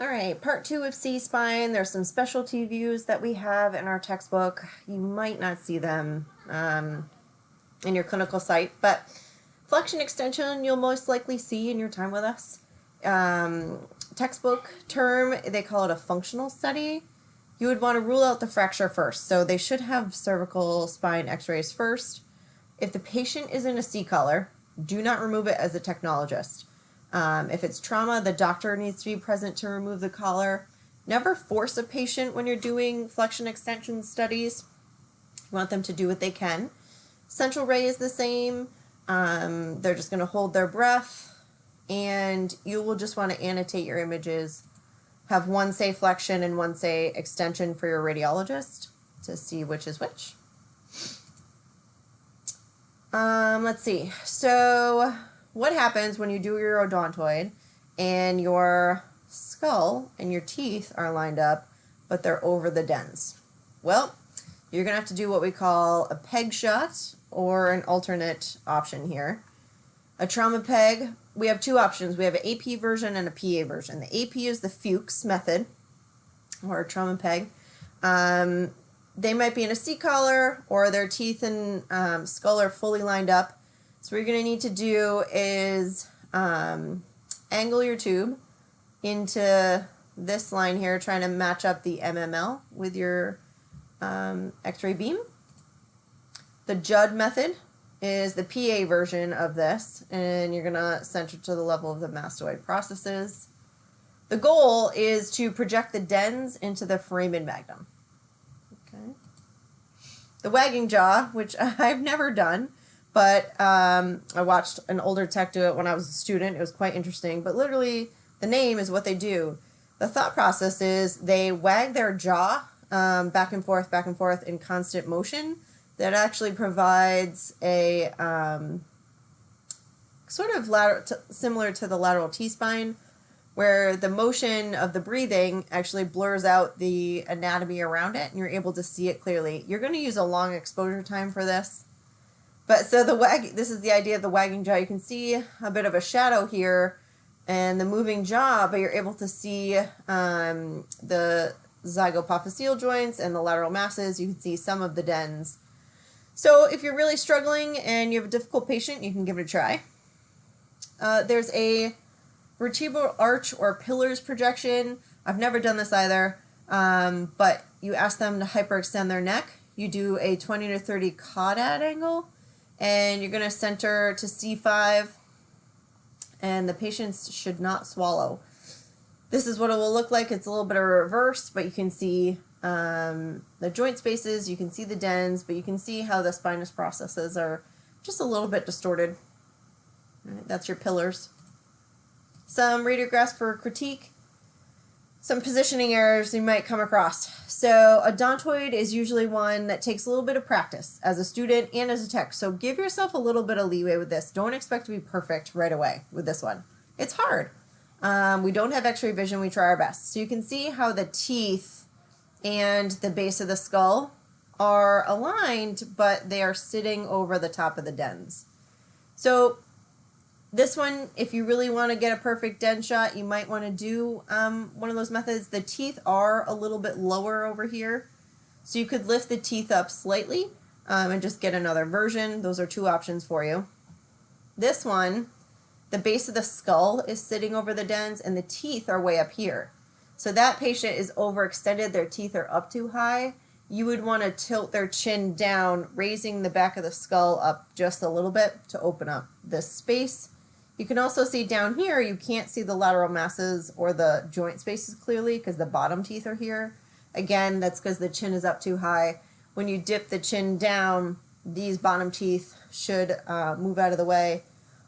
All right, part 2 of C-spine. There's some specialty views that we have in our textbook. You might not see them in your clinical site, but flexion extension you'll most likely see in your time with us. Textbook term, they call it a functional study. You would want to rule out the fracture first. So they should have cervical spine x-rays first. If the patient is in a C-collar, do not remove it as a technologist. If it's trauma, the doctor needs to be present to remove the collar. Never force a patient when you're doing flexion extension studies. You want them to do what they can. Central ray is the same. They're just going to hold their breath, and you will just want to annotate your images. Have one say flexion and one say extension for your radiologist to see which is which. Let's see. So what happens when you do your odontoid and your skull and your teeth are lined up, but they're over the dens? Well, you're going to have to do what we call a peg shot or an alternate option here. A trauma peg, we have two options. We have an AP version and a PA version. The AP is the Fuchs method, or a trauma peg. They might be in a C-collar, or their teeth and skull are fully lined up. So what you're going to need to do is angle your tube into this line here, trying to match up the MML with your X-ray beam. The Judd method is the PA version of this, and you're going to center to the level of the mastoid processes. The goal is to project the dens into the foramen magnum. Okay. The wagging jaw, which I've never done, but I watched an older tech do it when I was a student. It was quite interesting, but literally the name is what they do. The thought process is they wag their jaw back and forth in constant motion. That actually provides a sort of similar to the lateral T-spine, where the motion of the breathing actually blurs out the anatomy around it, and you're able to see it clearly. You're going to use a long exposure time for this. But so this is the idea of the wagging jaw. You can see a bit of a shadow here and the moving jaw, but you're able to see the zygapophyseal joints and the lateral masses. You can see some of the dens. So if you're really struggling and you have a difficult patient, you can give it a try. There's a vertebral arch or pillars projection. I've never done this either, but you ask them to hyperextend their neck. You do a 20 to 30 caudad angle, and you're going to center to C5, and the patients should not swallow. This is what it will look like. It's a little bit of a reverse, but you can see the joint spaces, you can see the dens, but you can see how the spinous processes are just a little bit distorted. All right, that's your pillars. Some radiographs for critique. Some positioning errors you might come across. So odontoid is usually one that takes a little bit of practice as a student and as a tech. So give yourself a little bit of leeway with this. Don't expect to be perfect right away with this one. It's hard. We don't have x-ray vision. We try our best. So you can see how the teeth and the base of the skull are aligned, but they are sitting over the top of the dens. So this one, if you really want to get a perfect den shot, you might want to do one of those methods. The teeth are a little bit lower over here, so you could lift the teeth up slightly and just get another version. Those are two options for you. This one, the base of the skull is sitting over the dens and the teeth are way up here. So that patient is overextended, their teeth are up too high. You would want to tilt their chin down, raising the back of the skull up just a little bit to open up this space. You can also see down here, you can't see the lateral masses or the joint spaces clearly because the bottom teeth are here. Again, that's because the chin is up too high. When you dip the chin down, these bottom teeth should move out of the way.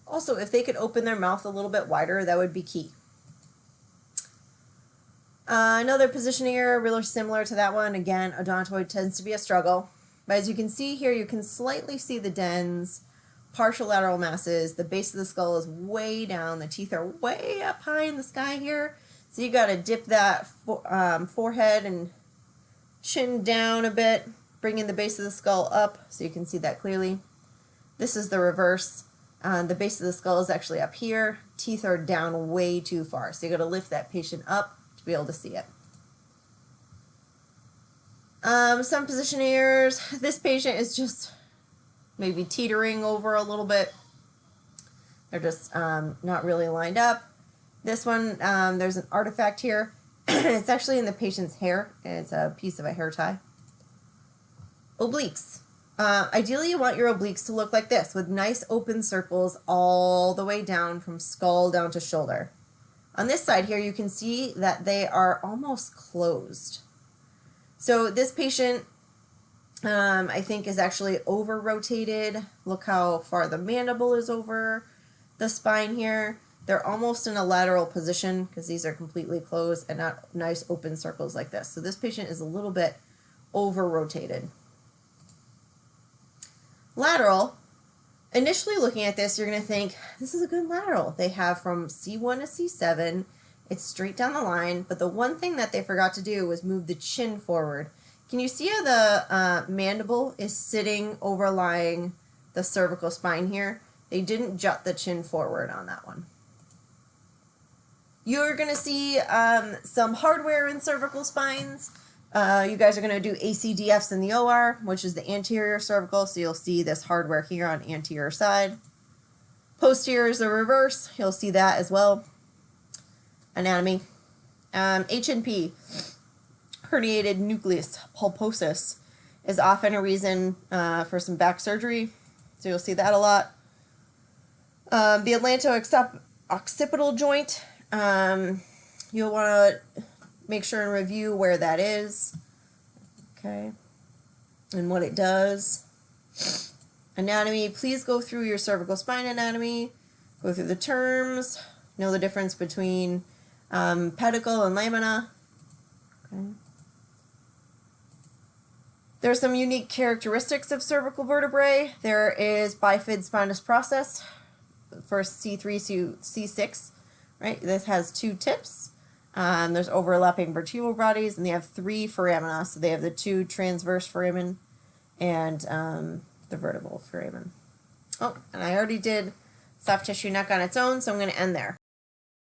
Also, if they could open their mouth a little bit wider, that would be key. Another positioning error, really similar to that one. Again, odontoid tends to be a struggle. But as you can see here, you can slightly see the dens, partial lateral masses. The base of the skull is way down. The teeth are way up high in the sky here. So you got to dip that forehead and chin down a bit, bringing the base of the skull up so you can see that clearly. This is the reverse. The base of the skull is actually up here. Teeth are down way too far. So you got to lift that patient up to be able to see it. Some position errors. This patient is just maybe teetering over a little bit. They're just not really lined up. This one, there's an artifact here. It's actually in the patient's hair. It's a piece of a hair tie. Obliques. Ideally, you want your obliques to look like this, with nice open circles all the way down from skull down to shoulder. On this side here, you can see that they are almost closed. So this patient, I think, is actually over-rotated. Look how far the mandible is over the spine here. They're almost in a lateral position because these are completely closed and not nice open circles like this. So this patient is a little bit over-rotated. Lateral. Initially looking at this, you're going to think, this is a good lateral. They have from C1 to C7. It's straight down the line, but the one thing that they forgot to do was move the chin forward. Can you see how the mandible is sitting overlying the cervical spine here? They didn't jut the chin forward on that one. You're going to see some hardware in cervical spines. You guys are going to do ACDFs in the OR, which is the anterior cervical, so you'll see this hardware here on anterior side. Posterior is the reverse. You'll see that as well. Anatomy. H&P, herniated nucleus pulposus, is often a reason for some back surgery, so you'll see that a lot. The Atlanto-occipital joint, you'll want to make sure and review where that is, okay, and what it does. Anatomy, please go through your cervical spine anatomy, go through the terms, know the difference between pedicle and lamina. Okay. There are some unique characteristics of cervical vertebrae. There is bifid spinous process for C3 to C6, right? This has two tips. There's overlapping vertebral bodies, and they have three foramina. So they have the two transverse foramen and the vertebral foramen. Oh, and I already did soft tissue neck on its own, so I'm going to end there.